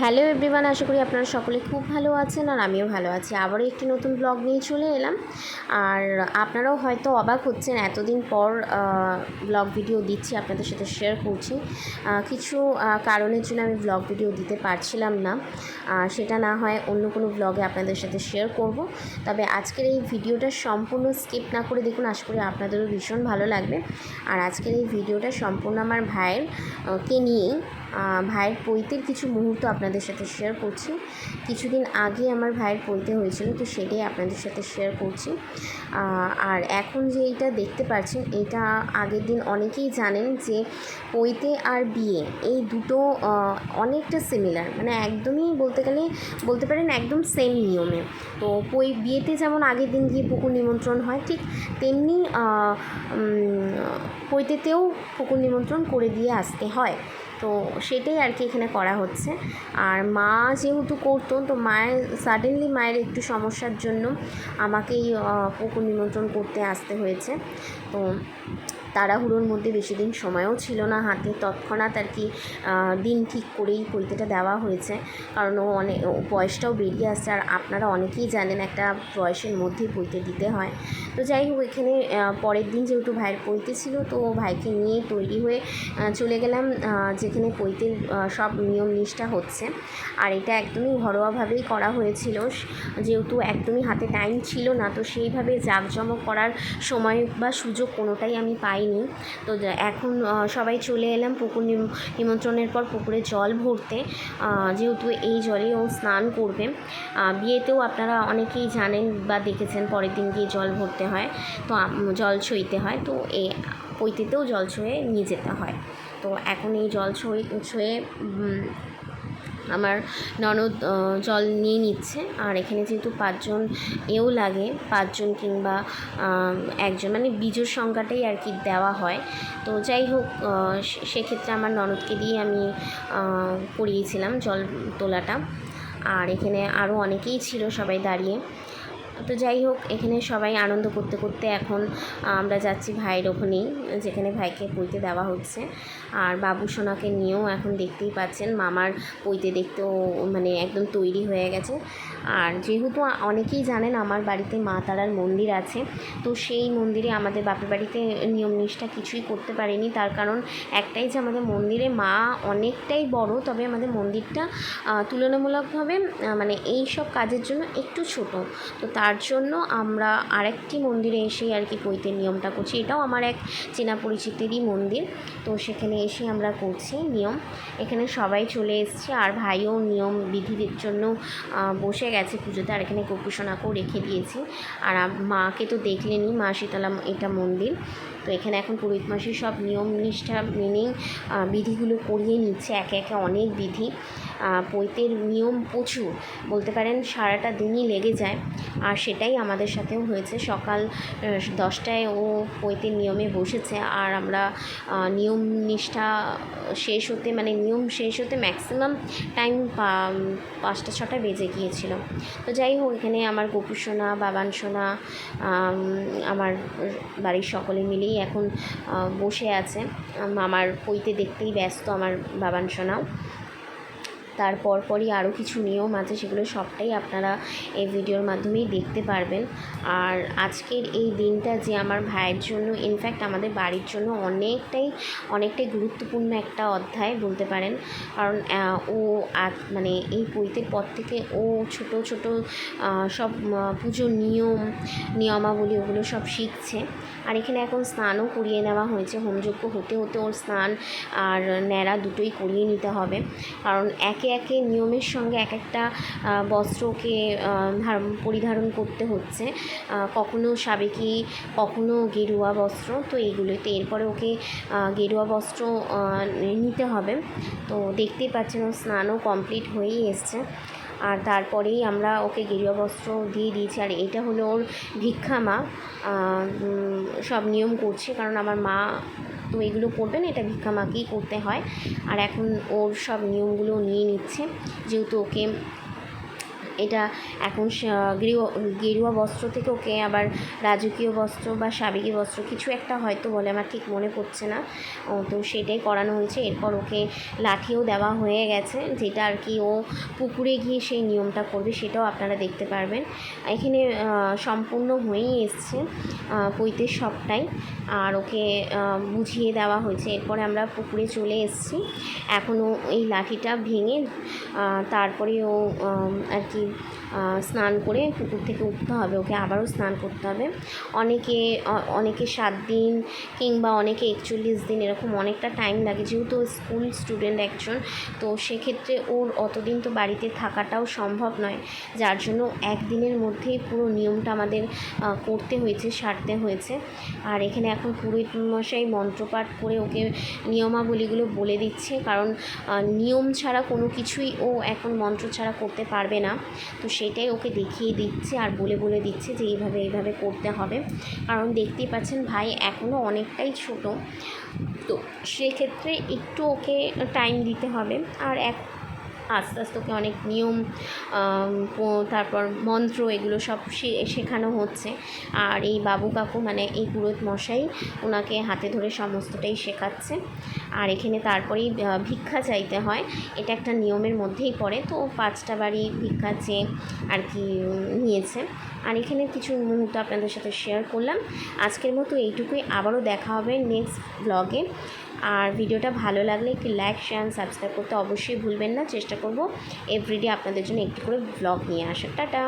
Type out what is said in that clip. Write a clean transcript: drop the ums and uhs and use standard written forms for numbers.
Hello everyone, আশা করি আপনারা সকলে খুব ভালো আছেন আর আমিও ভালো আছি। আবারও একটি নতুন ব্লগ নিয়ে চলে এলাম। আর আপনারাও হয়তো অবাক হচ্ছেন, এতদিন পর ব্লগ ভিডিও দিচ্ছি, আপনাদের সাথে শেয়ার করছি। কিছু কারণের জন্য আমি ব্লগ ভিডিও দিতে পারছিলাম না, সেটা না হয় অন্য কোনো ব্লগে আপনাদের সাথে শেয়ার করব। তবে আজকের এই ভিডিওটা সম্পূর্ণ স্কিপ না করে দেখুন, আশা করি আপনাদেরও ভীষণ ভালো লাগবে। আর আজকের এই ভিডিওটা সম্পূর্ণ আমার ভাইয়ের কে নিয়েই, ভাইয়ের পৈতের কিছু মুহূর্ত আপনাদের সাথে শেয়ার করছি। কিছুদিন আগে আমার ভাইয়ের পৈতে হয়েছিল, তো সেটাই আপনাদের সাথে শেয়ার করছি। আর এখন যে এইটা দেখতে পাচ্ছেন, এটা আগের দিন অনেকেই জানেন যে পৈতে আর বিয়ে এই দুটো অনেকটা সিমিলার, মানে একদমই বলতে পারেন একদম সেম নিয়মে। তো বিয়েতে যেমন আগের দিন গিয়ে পুকুর নিমন্ত্রণ হয়, ঠিক তেমনি পৈতেতেও পুকুর নিমন্ত্রণ করে দিয়ে আসতে হয়। তো সেটাই আর কি এখানে করা হচ্ছে। আর মা যেহেতু করতো, তো মায়ের একটু সমস্যার জন্য আমাকেই পুকুর নিমন্ত্রণ করতে আসতে হয়েছে। তো তাড়াহুড়োর মধ্যে বেশি দিন সময়ও ছিল না হাতে, তৎক্ষণাৎ আর কি দিন ঠিক করেই পৈতেটা দেওয়া হয়েছে, কারণ ও বয়সটাও বেরিয়ে আসছে। আর আপনারা অনেকেই জানেন একটা বয়সের মধ্যেই পৈতে দিতে হয়। তো যাই হোক, এখানে পরের দিন যেহেতু ভাইয়ের পৈতে ছিল, তো ভাইকে নিয়ে তৈরি হয়ে চলে গেলাম যেখানে পৈতের সব নিয়ম নিষ্ঠা হচ্ছে। আর এটা একদমই ঘরোয়াভাবেই করা হয়েছিল, যেহেতু একদমই হাতে টাইম ছিল না, তো সেইভাবে জাঁকজমক করার সময় বা সুযোগ কোনোটাই আমি পাইনি। তো এখন সবাই চলে এলাম পুকুর নিমন্ত্রণের পর পুকুরে জল ভরতে, যেহেতু এই জলে ও স্নান করবে। বিয়েতেও আপনারা অনেকেই জানেন বা দেখেছেন, পরের দিন গিয়ে জল ভরতে হয়, তো জল ছুঁইতে হয়। তো পৈতেতেও জল ছুঁয়ে নিয়ে যেতে হয়। তো এখন এই জল ছুঁয়ে আমার ননদ জল নিয়ে নিচ্ছে। আর এখানে যেহেতু 5 জন লাগে, 5 জন কিংবা একজন, মানে বিজোড় সংখ্যাটাই আর কি দেওয়া হয়। তো যাই হোক, সেক্ষেত্রে আমার ননদকে দিয়ে আমি করিয়েছিলাম জল তোলাটা। আর এখানে আরও অনেকেই ছিল সবাই দাঁড়িয়ে। তো যাই হোক, এখানে সবাই আনন্দ করতে করতে এখন আমরা যাচ্ছি ভাইয়ের ওখানেই, যেখানে ভাইকে পৈতে দেওয়া হচ্ছে। আর বাবু সোনাকে নিয়েও এখন দেখতেই পাচ্ছেন, মামার পৈতে দেখতেও মানে একদম তৈরি হয়ে গেছে। আর যেহেতু অনেকেই জানেন আমার বাড়িতে মা তারার মন্দির আছে, তো সেই মন্দিরে আমাদের বাপের বাড়িতে নিয়ম নিষ্ঠা কিছুই করতে পারিনি। তার কারণ একটাই, যে আমাদের মন্দিরে মা অনেকটাই বড়, তবে আমাদের মন্দিরটা তুলনামূলকভাবে মানে এই সব কাজের জন্য একটু ছোট। তো তার জন্য আমরা আরেকটি মন্দিরে এসেই আর কি পৈতের নিয়মটা করছি। এটাও আমার এক চেনা পরিচিতেরই মন্দির, তো সেখানে এসে আমরা করছি নিয়ম। এখানে সবাই চলে এসছে, আর ভাইও নিয়ম বিধির জন্য বসে গেছে পুজোতে। আর এখানে গোপুসোনাকেও রেখে দিয়েছি। আর মাকে তো দেখলেনই, মা শীতলা এটা মন্দির। তো এখানে এখন পুরোহিত মাসির সব নিয়ম নিষ্ঠা মেনেই বিধিগুলো করিয়ে নিচ্ছে, একে একে অনেক বিধি। পৈতের নিয়ম প্রচুর, বলতে পারেন সারাটা দিনই লেগে যায়। আর সেটাই আমাদের সাথেও হয়েছে। সকাল 10টায় ও পৈতের নিয়মে বসেছে, আর আমরা নিয়ম নিষ্ঠা নিয়ম শেষ হতে ম্যাক্সিমাম টাইম 5টা 6টা বেজে গিয়েছিল। তো যাই হোক, এখানে আমার গোপু সোনা, বাবান সোনা, আমার বাড়ির সকলে মিলেই এখন বসে আছে। আমার পৈতে দেখতেই ব্যস্ত আমার বাবান সোনাও। তারপর পরই আরও কিছু নিয়ম আছে, সেগুলো সবটাই আপনারা এই ভিডিওর মাধ্যমেই দেখতে পারবেন। আর আজকের এই দিনটা যে আমার ভাইয়ের জন্য, ইনফ্যাক্ট আমাদের বাড়ির জন্য অনেকটাই গুরুত্বপূর্ণ একটা অধ্যায় বলতে পারেন। কারণ ও মানে এই পৈতের পর থেকে ও ছোট ছোট সব পুজোর নিয়মাবলী ওগুলো সব শিখছে। আর এখানে এখন স্নানও করিয়ে নেওয়া হয়েছে, হোমযজ্ঞ হতে হতে ওর স্নান আর ন্যাড়া দুটোই করিয়ে নিতে হবে। কারণ একে একে নিয়মের সঙ্গে এক একটা বস্ত্রকে পরিধারণ করতে হচ্ছে, কখনো সাবেকি, কখনো গেরুয়া বস্ত্র। তো এইগুলোতে এরপরে ওকে গেরুয়া বস্ত্র নিতে হবে। তো দেখতেই পাচ্ছেন, ও স্নানও কমপ্লিট হয়েই এসছে। আর তারপরেই আমরা ওকে গেরুয়া বস্ত্র দিয়ে দিয়েছি। আর এটা হলো ওর ভিক্ষা মা, সব নিয়ম করছে, কারণ আমার মা তো এগুলো করবে না, এটা ভিক্ষা মাকেই করতে হয়। আর এখন ওর সব নিয়মগুলো নিয়ে নিচ্ছে, যেহেতু ওকে এটা এখন গেরুয়া বস্ত্র থেকে ওকে আবার রাজকীয় বস্ত্র বা সাবেকি বস্ত্র কিছু একটা হয়তো বলে, আমার ঠিক মনে পড়ছে না। তো সেটাই করানো হয়েছে। এরপর ওকে লাঠিও দেওয়া হয়ে গেছে, যেটা আর কি ও পুকুরে গিয়ে সেই নিয়মটা করবে, সেটাও আপনারা দেখতে পারবেন। এখানে সম্পূর্ণ হয়েই এসছে পৈতের সবটাই, আর ওকে বুঝিয়ে দেওয়া হয়েছে। এরপরে আমরা পুকুরে চলে এসেছি। এখনও এই লাঠিটা ভেঙে তারপরে ও আর কি স্নান করে পুকুর থেকে উঠতে হবে, ওকে আবারও স্নান করতে হবে। অনেকে 7 দিন কিংবা অনেকে 41 দিন, এরকম অনেকটা টাইম লাগে, যেহেতু স্কুল স্টুডেন্ট একজন, তো সেক্ষেত্রে ওর অতদিন তো বাড়িতে থাকাটাও সম্ভব নয়, যার জন্য একদিনের মধ্যেই পুরো নিয়মটা আমাদের করতে হয়েছে, সারতে হয়েছে। আর এখানে এখন পুরোহিত মশাই মন্ত্রপাঠ করে ওকে নিয়মাবলীগুলো বলে দিচ্ছে, কারণ নিয়ম ছাড়া কোনো কিছুই ও এখন মন্ত্র ছাড়া করতে পারবে না। তো সেটাই ওকে দেখিয়ে দিচ্ছে আর বলে দিচ্ছে যে এইভাবে করতে হবে। কারণ দেখতেই পাচ্ছেন ভাই এখনও অনেকটাই ছোট, তো সেক্ষেত্রে একটু ওকে টাইম দিতে হবে। আর আস্তে আস্তে ওকে অনেক নিয়ম, তারপর মন্ত্র, এগুলো সব শেখানো হচ্ছে। আর এই বাবু কাকু মানে এই পুরোহিত মশাই ওনাকে হাতে ধরে সমস্তটাই শেখাচ্ছে। আর এখানে তারপরেই ভিক্ষা চাইতে হয়, এটা একটা নিয়মের মধ্যেই পড়ে। তো 5টা বাড়ি ভিক্ষা চেয়ে আর কি নিয়েছে। আর এখানে কিছু মুহূর্ত আপনাদের সাথে শেয়ার করলাম। আজকের মতো এইটুকুই, আবারও দেখা হবে নেক্সট ব্লগে। আর ভিডিওটা ভালো লাগলে একটি লাইক, শেয়ার, সাবস্ক্রাইব করতে অবশ্যই ভুলবেন না। চেষ্টা করব এভরিডে আপনাদের জন্য একটি করে ব্লগ নিয়ে আসার। টাটা।